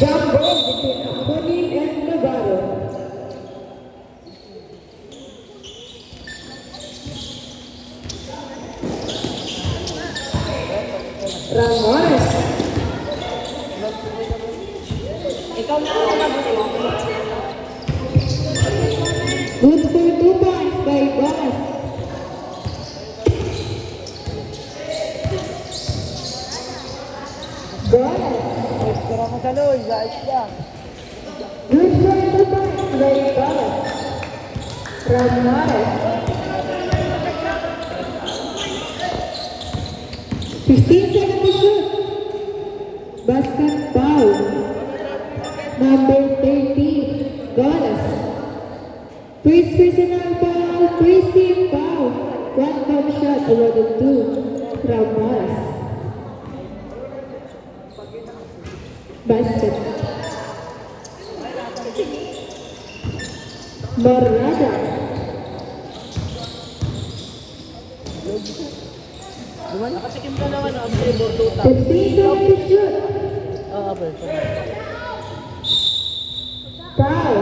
Jump ball between Acuni and Navarro. Ramos. Ikaw na ako mabuti. Good for 2 points by Boss. Boss. Extra mo sa loy, guys lang. Good for 2 points by Boss. Ramos. 15 seconds to shoot. Basket foul. Number 13, Golas. First personal foul, first team foul. One foul shot awarded to Ramos. Basket. Morada. Nakatikim ka naman ang flavor 2 15 seconds to shoot. Oo, pwede. Foul.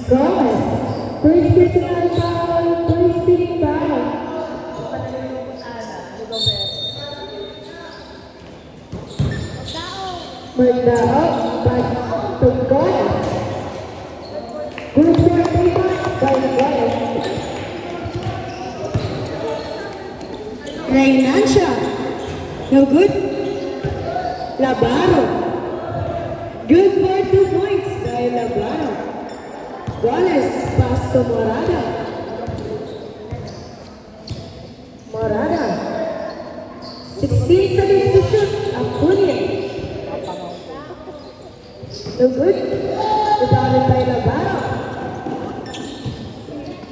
Gomez. First personal foul, first team foul. Magdao, pass to Gomez. Good for 3 points by Gomez. Reynancia. No good. Labaro. Good for 2 points by Labaro. Goles, pass to Morada. Morada. 16 seconds to shoot. Acuna. No good. Rebounded by Labaro.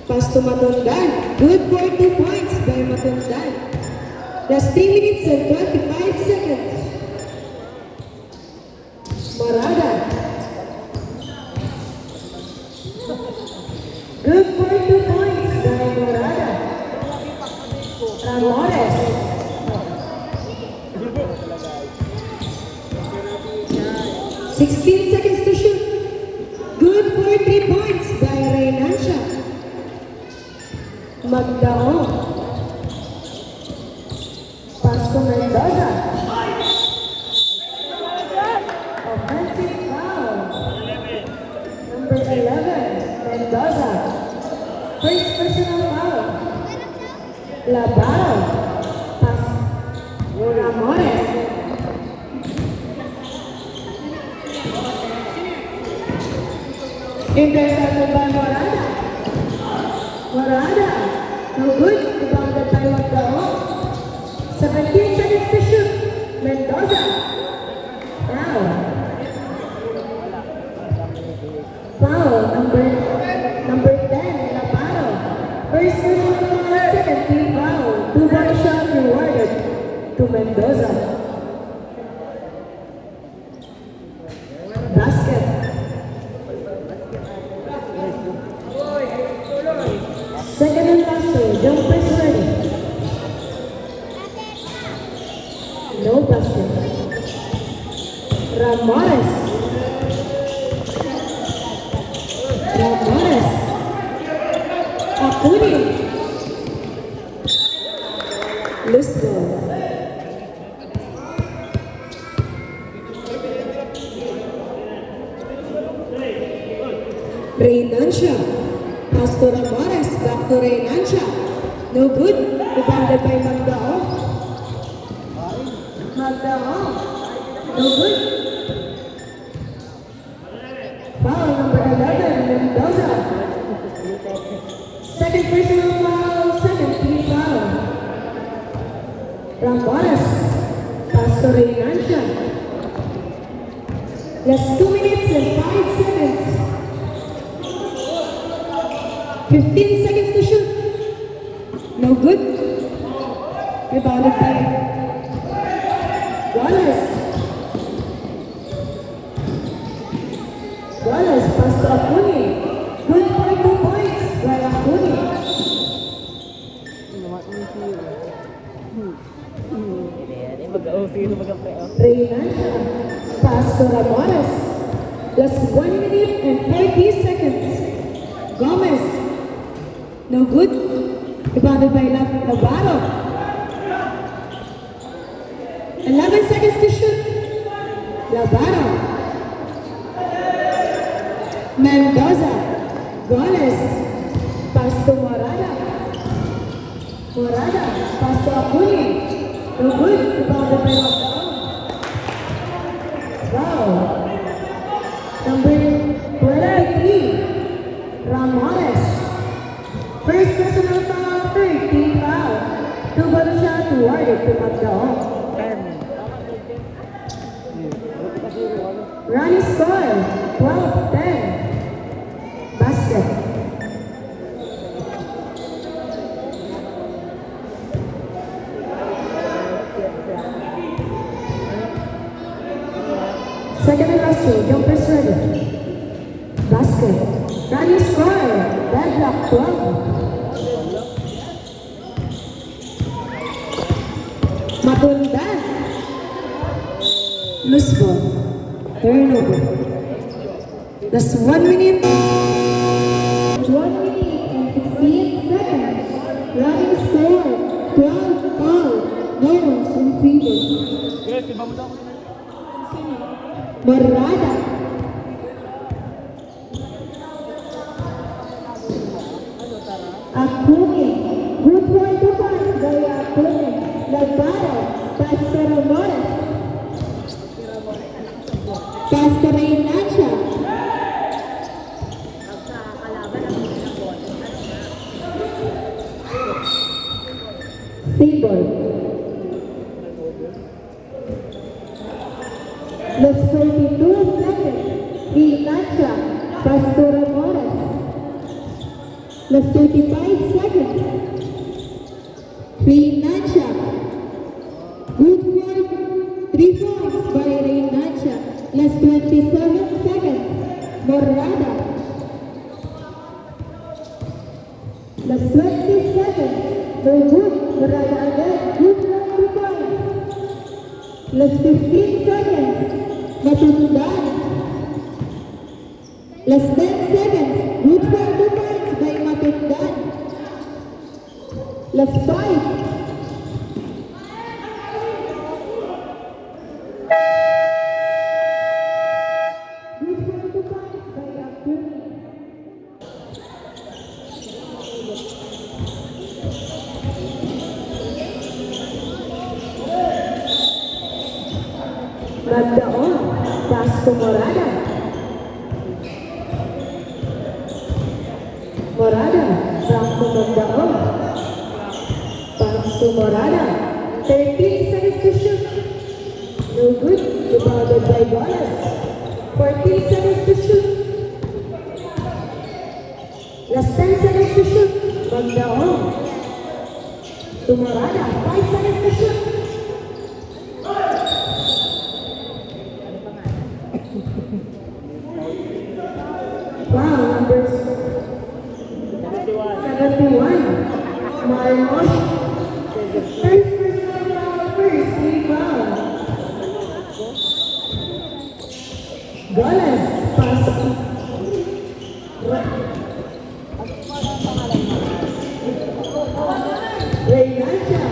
Pass to Matundan. Good for 2 points by Matundan. Last 3 minutes and 25 seconds. Morada. Good for 2 points by Morada. Ramores. Sixteen seconds to shoot. Good for 3 points by Reynancia. Magdao. Pass to Mendoza. Offensive foul. Number 11, Mendoza. First personal foul. Labaro. Pass. Ramores. Intercepted by Morada. Morada. No good. Rebounded by Magdao. 17 seconds to shoot. Mendoza. Foul. Foul. Number 10, Labaro. First personal foul, second team foul. 2-point shot rewarded to Mendoza. Basket. Second and last two. Jumper is ready. No basket. Ramores. Ramores. Acuna. Loose ball. Reynancia. Pass to Ramores. Back to Reynancia. No good. Rebounded by Magdao. Magdao. No good. Foul number 11, Mendoza. Second personal foul, second team foul. Ramores. Pass to Reynancia. Last 2 minutes and 5 seconds. 15 seconds to shoot. No good. Rebounded by Goles. Goles, pass to Acuna. Good for 2 points by Acuna. Hindi, mag-OC na mag-pre. Reynancia. Pass to Ramores. Just 1 minute and 30 seconds. Gomez. No good. Rebounded by Navarro. 11 seconds to shoot. Navarro. Mendoza. Goles. Pass to Morada. Morada. Pass to Acuni. No good. Rebounded by Navarro. Wow. Number 23. Ramores. First personal foul, third team foul. 2 ball shot awarded to Magdaon. Running score, 12-10. Basket. Second and last two, jumpers ready. Basket. Running score, deadlock 12. Matundan. Loose ball. Turnover. That's 1 minute. 1 minute and 16 seconds. Running score, 12 all. No one's in favor. Morada. Acuni. Good point to pass by Acuni. Navarro. Pass to Ramores. Pass to Reynancia. Seaboard. Lost 42 seconds. Reynancia. Pass to Ramores. Lost 35 seconds. Reynancia. Good work. 3 points by Reynancia. Last 27 seconds. Morada. Last 20 seconds. No good. Morada again. Good luck 2 points. Last 15 seconds. Matundan. Last 10 seconds. Good for 2 points by Matundan. Last 5. Good for 2 points by Acuni. Magdaon. Pass to Morada. Morada. Back to Magdaon. Pass to Morada. 13 seconds to shoot. No good. Rebounded by Goles. 14 seconds to shoot. Last 10 seconds to shoot. Magdaon. To Morada. 5 seconds to shoot. Wow, numbers 71. Marmos. First personal foul, first rebound. Goles. Pass. Reynancia.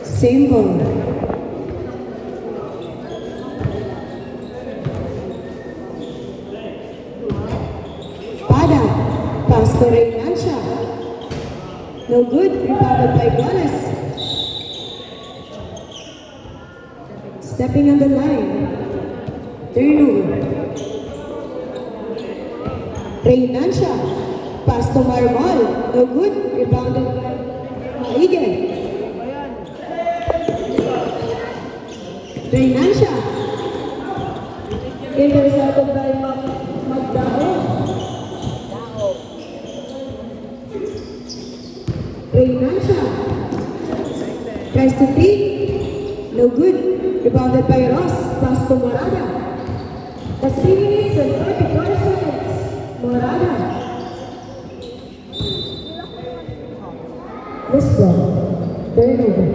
Same ball. Pada. Pass to Reynancia. No good. Rebounded by Goles. Stepping on the line. Turnover. Reynancia. Pass to Marmol. No good. Rebounded by Maigen. Reynancia. Intercepted by Magdaon. Reynancia. Tries to three. No good. Rebounded by Ross. Pass to Morada. That's 3 minutes and 34 seconds. Morada. This one. Turnover.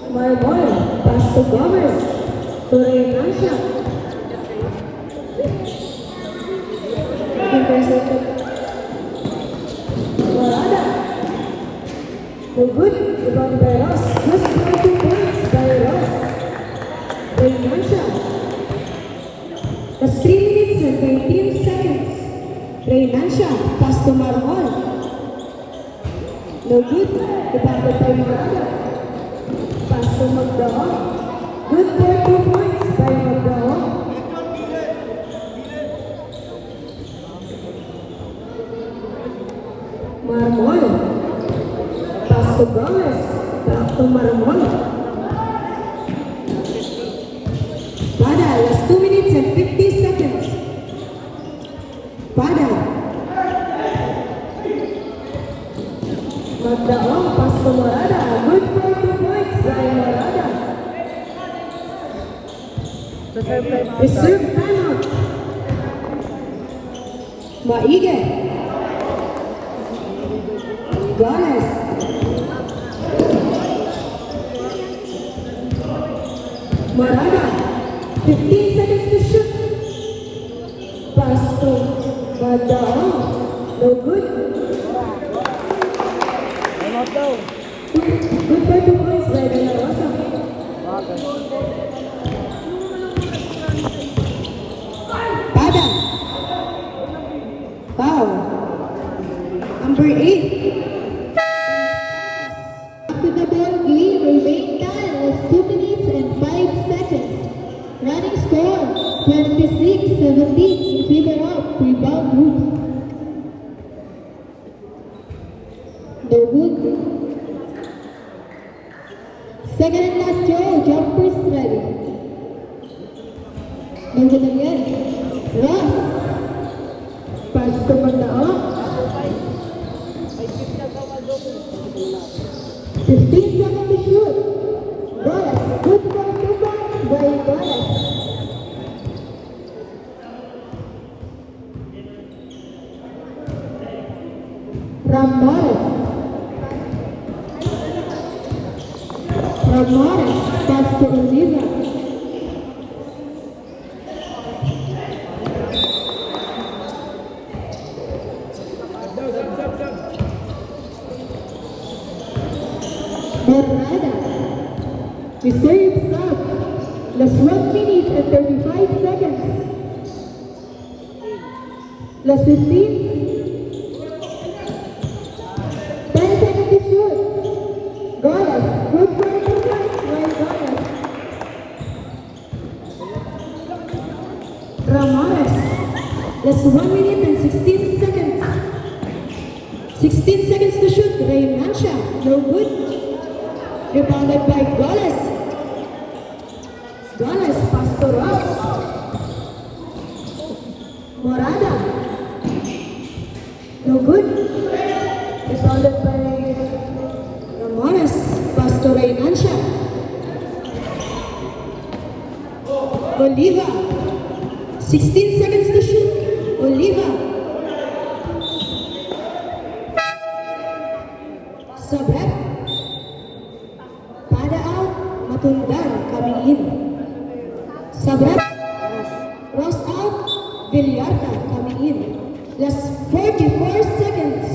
Marmol. Pass to Gomez. To Reynancia. Intercepted. Morada. No good. Rebound by Ross. Just 2 points by Ross. Reynancia. That's 3 minutes and 18 seconds. Reynancia. Pass to Marmol. No good. Rebounded by Morada. Pass to Magdao. Good for 2 points by Magdao. Marmol. Pass to Gomez. Back to Marmol. Pada, last 2 minutes and 50 seconds. Pada. Magdao, pass to Morada. Good for 2 points by Morada. Reserve timeout. Maige. Gomez. Morada. 15 seconds to shoot. Pass to Magdao. No good. Ano daw? Good for 2 points by De La Rosa. Pada. Foul. Number 8. After the ball game, remain time as 2 minutes and 5 seconds. Running score 26-17 in favor of rebound group. No good. Second and last throw, jumpers ready. No good again. Ross. Pass to Magdao. 15 seconds to shoot. Golas. Good for 2 points by Golas. Ramirez. Ramirez. Pass to Oliva. Morada. Reserve stop. Last 1 minute and 35 seconds. Last 15. 10 seconds to shoot. Golas. Good for 2 points by Golas. Ramirez. Last 1 minute and 16 seconds. 16 seconds to shoot. Reynancia. No good. Rebounded by Golas. Golas. Pass to Ross. Morada. No good. Rebounded by Ramirez. Pass to Reynancia. Oliva. 16 seconds to shoot. Oliva. Sobret. Pada out. Matundan coming in. Sobret. Ross out. Villarta coming in. Last 44 seconds.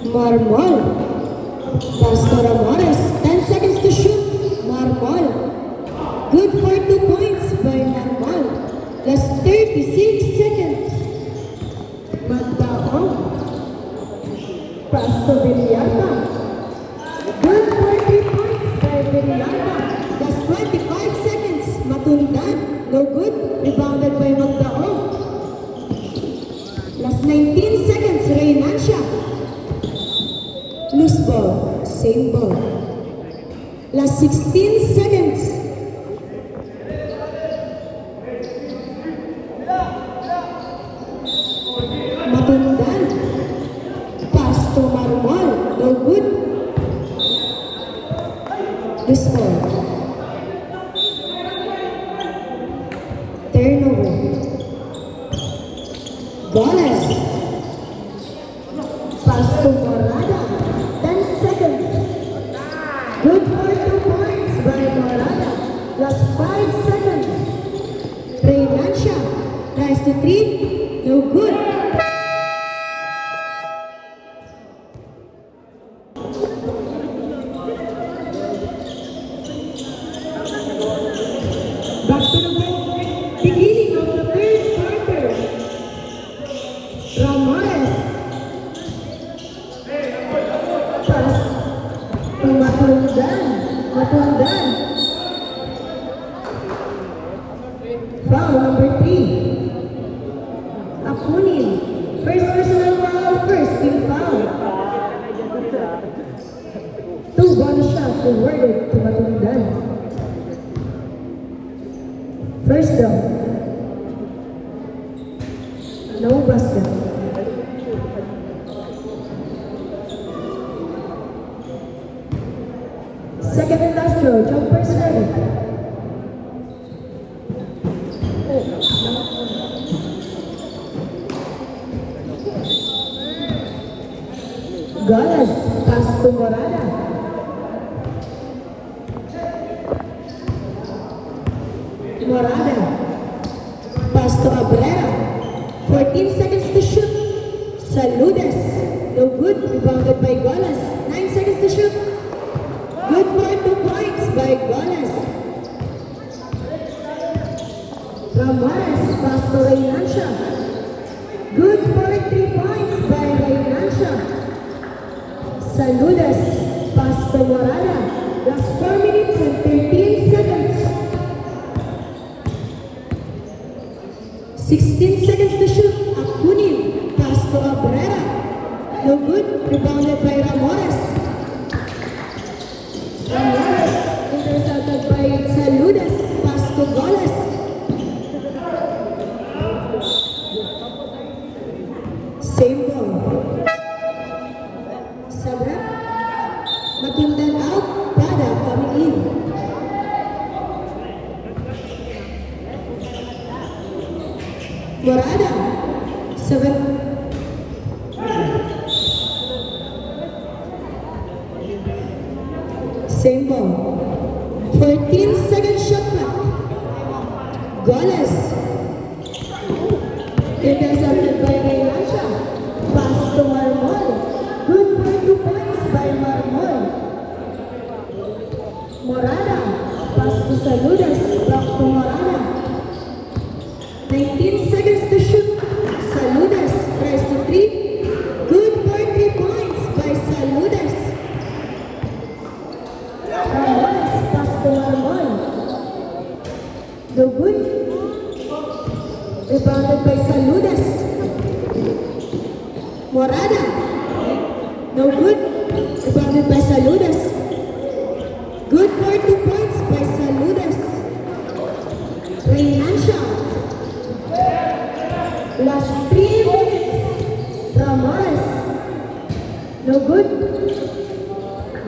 Marmol. Pass to Ramirez. 10 seconds to shoot. Marmol. Good for 2 points by Marmol. Last 36 seconds. Magdao. Pass to Villarta. Good for 3 points by Villarta. Last 25 seconds. Matundan. No good. Rebounded by Magdao. 16 seconds. Matundan. Pass to Marmol. No good. The score. Turnover. Goles. Pass to Morada. 10 seconds. Good for 2 points by Morada. Plus 5 seconds. Ray Lancia tries to 3. No good. Back to the ball. Beginning of the third quarter. Ramirez. Pass to Matundan. Matundan. Foul number 3. Akunin. First personal foul, first team foul. 2 bonus shots awarded to Matundan. First down. No basket. Second and last row, jumpers ready. Goles, pass to Morada. Morada, pass to Abrera. 14 seconds to shoot. Saludes, no good. Rebounded by Goles. 9 seconds to shoot. Good for 2 points by Goles. Ramirez, pass to Reynancia. Good for 3 points by Reynancia. Saludes, pass to Morada. Last 4 minutes and 13 seconds. 16 seconds to shoot. Akunin, pass to Abrera. No good. Rebounded by Ramirez. Ramirez, intercepted by Saludes. Pass to Goles. Same ball. Sabra. Matundan out. Prada coming in. Morada. 7. Same ball. 14 second shot clock. Goles. Intercepted by Reynancia. Pass to Marmol. Good for 2 points by Marmol. Morada. Pass to Saludes. Block to Morada. 19 seconds to shoot. Saludes tries to 3. Good for 3 points by Saludes. Ramirez pass to Marmol. No good. Rebounded by Saludes. Morada. No good. Rebounded by Saludes. Good for 2 points by Saludes. Reynancia. Last 3 minutes. Ramirez. No good.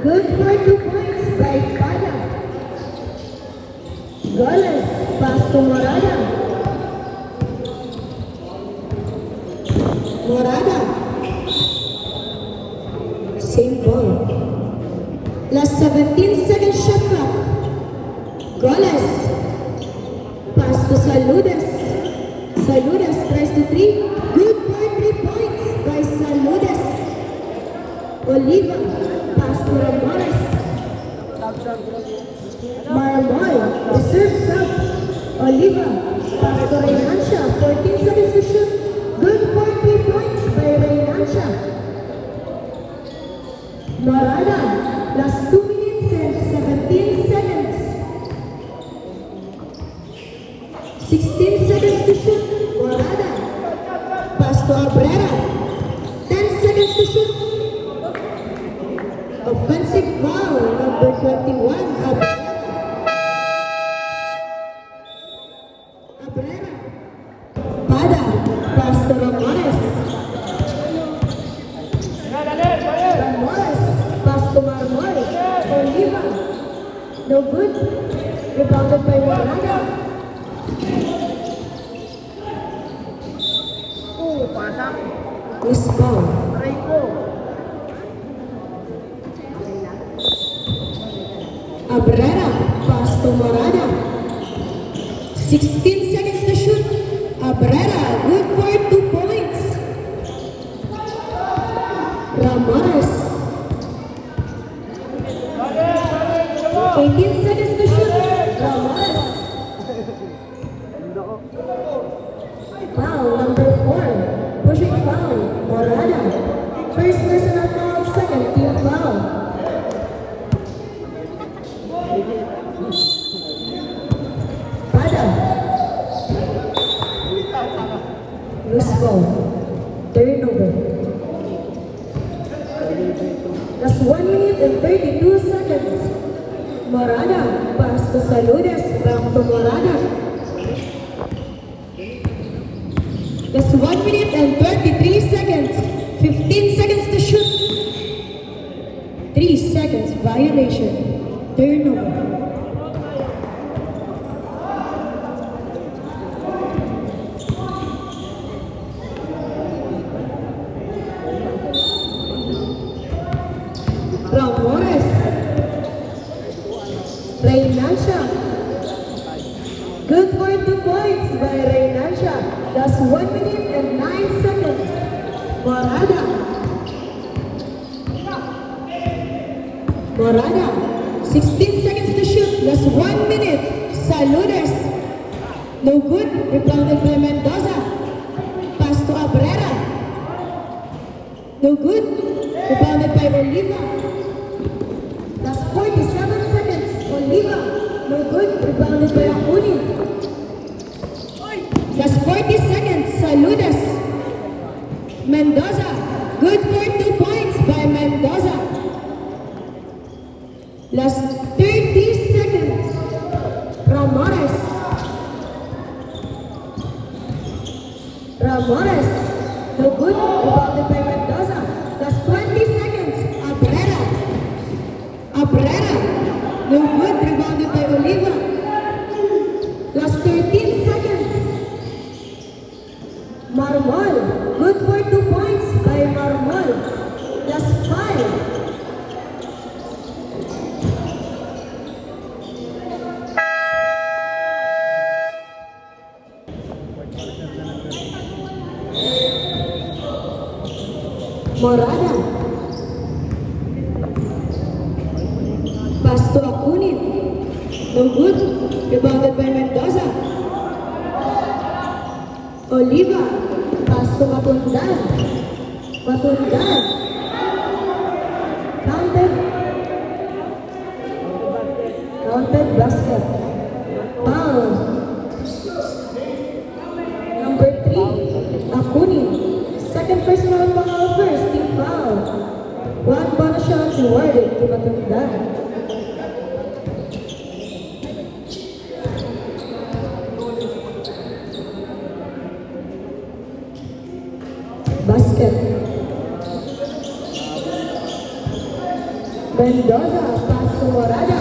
Good for 2 points by Pada. Goles. Pass to Morada. Morada. Same ball. Last 17 second shot clock. Goles. Pass to Saludes. Saludes tries to 3. Good for 3 points by Saludes. Oliva. Pass to Ramirez. Marmol. Reserve sub. Oliva. Pass to Reynancia. 14 seconds to shoot. Good for 3 points by Reynancia. Morada. Last 2 minutes and 17 seconds. 16 seconds to shoot. Morada. Pass to Abrera. 10 seconds to shoot. Offensive foul, number 21, Abrera. Abrera. Pada. Pass to Ramones. Ramones. Pass to Marmol. Oliva. No good. Rebounded by Moraga. Pasak. Miss ball. Aray ko. Abrera. Pass to Morada. 16 seconds to shoot. Abrera. Good for 2 points. Ramones. 18 seconds to shoot. Ramones. Foul number 4. Pushing foul. Morada. First personal foul, second team foul. Pada. Loose ball. Turnover. That's 1 minute and 32 seconds. Morada. Pass to Saludes. Back to Morada. That's 1 minute and 23 seconds. 15 seconds to shoot. 3 seconds violation. Turnover. Ramones. Reynancia. Good for 2 points by Reynancia. That's 1 minute and 9 seconds. Morada. Morada. 16 seconds to shoot. That's 1 minute. Saludes. No good. Rebounded by Mendoza. Pass to Abrera. No good. Rebounded by Oliva. That's 47 seconds. Oliva. No good. Rebounded by Acunin. That's 40 seconds. Saludes. Mendoza. Good for 2 points by Mendoza. Last 30 seconds. Ramones. Ramones. No good. Rebounded by Mendoza. Last 20 seconds. Abrera. Abrera. No good. Rebounded by Oliva. Last 13 seconds. Marmol. Good for 2 points by Marmol. Last 5. Morada. Pass to Acunin. No good. Rebounded by Mendoza. Oliva. Pass to Matundan. Matundan. Counted. Counted basket. Foul. Number 3. Acunin. Second personal foul, first team foul. 1 bonus shot rewarded to Matundan. Basket. Mendoza, pass to Morada.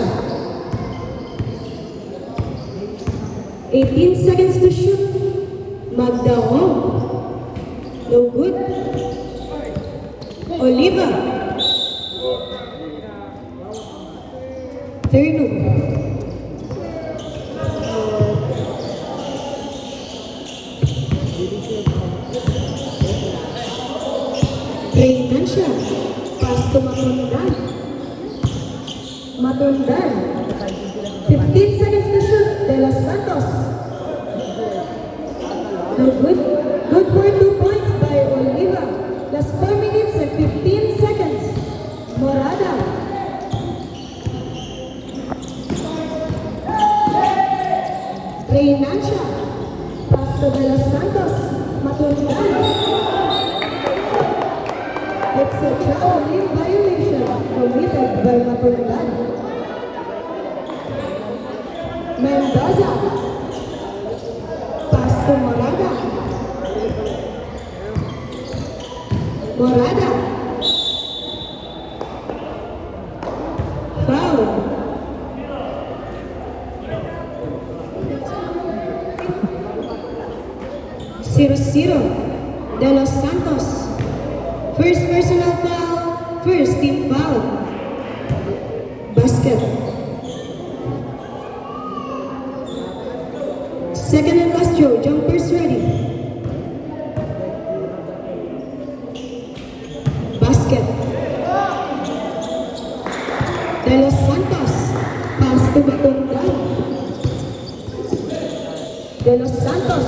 18 seconds to shoot. Magdahong. No good. Oliva. Turnover. Reynancia. Pass to Matundan. Matundan. 15 seconds to shoot. De Los Santos. No good. Good for 2 points by Oliva. Last 4 minutes and 15 seconds. Morada. Reynancia. Pass to De Los Santos. Matundan. It's a traveling violation committed by Matundan. Mendoza. to Morada. Morada. Foul. Zero. De Los Santos. First personal foul. First team foul. Basket. Second and last throw. Jumpers ready. Basket. De Los Santos. Pass to Batunggan. De Los Santos.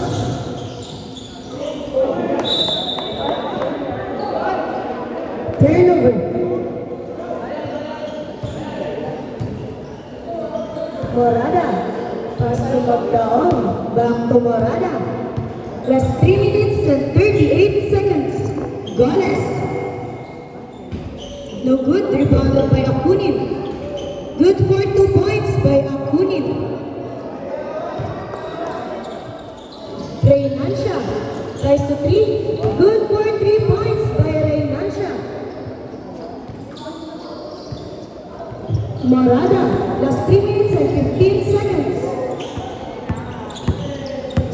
Turnover. Morada. Pass to Magdaon. Back to Morada. Last 3 minutes and 38 seconds. Goles. No good. Rebounded by Akunin. Good for 2 points by Akunin. Reynansha. Rise to 3. Good for 3 points by Reynansha. Morada. Last 3 minutes and 15 seconds.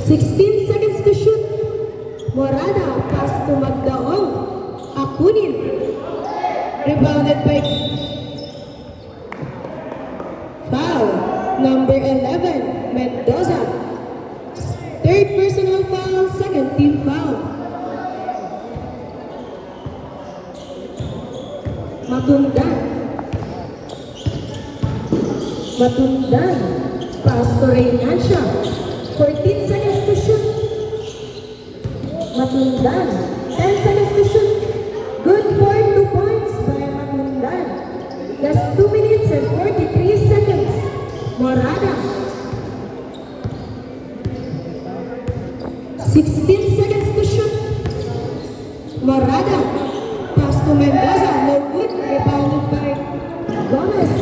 16 seconds to shoot. Morada. Pass to Magdaong. Akunin. Rebounded by foul. Number 11. Mendoza. Third personal foul. Second team foul. Matundan. Pass to Reynansha. 14 seconds to shoot. Matundan. 10 seconds to shoot. Good for 2 points by Matundan. Just 2 minutes and 43 seconds. Morada. 16 seconds to shoot. Morada. Pass to Mendoza. No good. Rebounded by Gomez.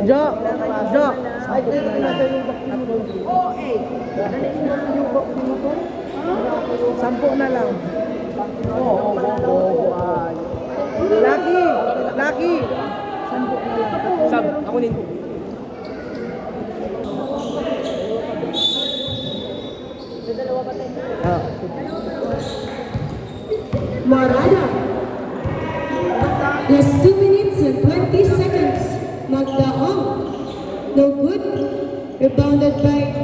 Jo. Sampo na lang. Laki. Sampo na lang. Sab, ako din. Morada. Last 2 minutes and 20 seconds. Magdaong. No good. Rebounded by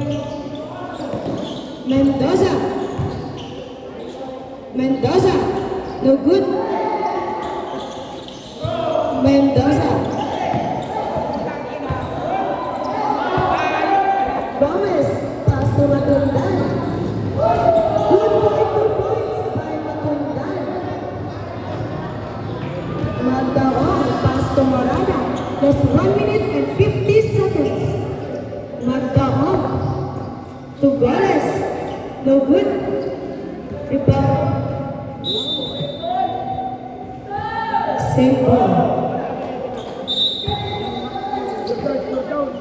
Mendoza. No good. Mendoza. Gomez. Pass to Matundan. Good for 2 points by Matundan. Magdaong. Pass to Morada. Just 1 minute and 50 seconds. Magdaong. To Goles. No good. Rebound. Same ball.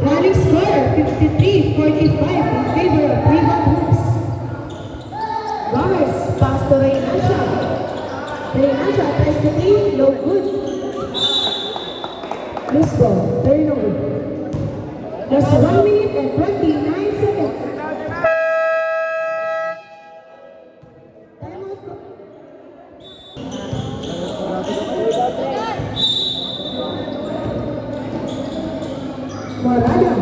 Running score 53-45 in favor of Rival Hoops. Gomez. Pass to Reynansha. Tries to 3. No good. Loose ball. Turnover. Just 1 minute and 29 seconds. Timeout po. Morada.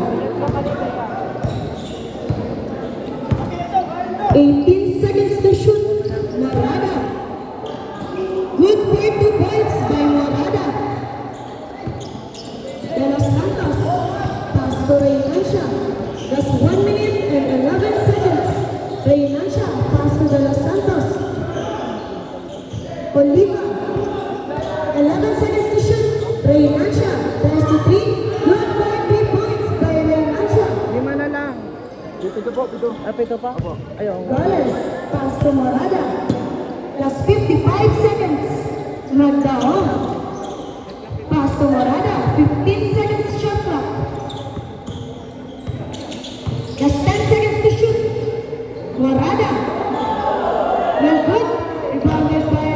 18 seconds to shoot. Morada. Good for 2 points by Morada. De Los Santos. Pass to Reynansha. Just 1 minute and 11 seconds. Reynansha. Pass to De Los Santos. Oliva. 11 seconds to shoot. Reynansha. Tries to 3. Good for 3 points by Reynansha. Lima na lang. Pito po. Pito pa? Opo. Ayaw. Goles. Pass to Morada. Last 55 seconds. Magdaong. Pass to Morada. 15 seconds shot clock. Just 10 seconds to shoot. Morada. No good. Rebounded by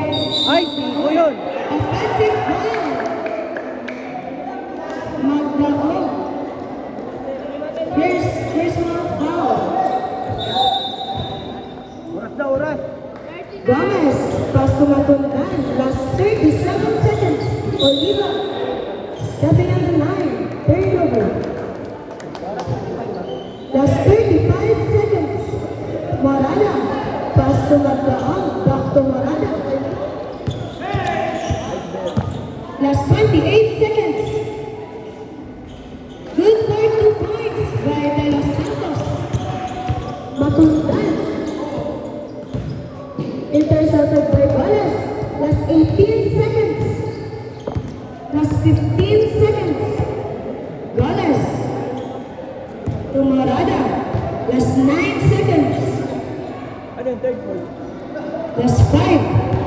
Ay, tiko yun. offensive foul. Magdaong. Personal foul. Oras na, oras. Gomez, pass to Matundan, last 37 seconds. Oliva, stepping on the line, turnover. Last 35 seconds. Morada, pass to Magdaong, back to Morada. Last 28 seconds. Good for 2 points by De Los Santos. Matundan. Intercepted by Wallace. Last 18 seconds. Last 15 seconds. Wallace. To Morada. Last 9 seconds. Ano yung third point? Last 5.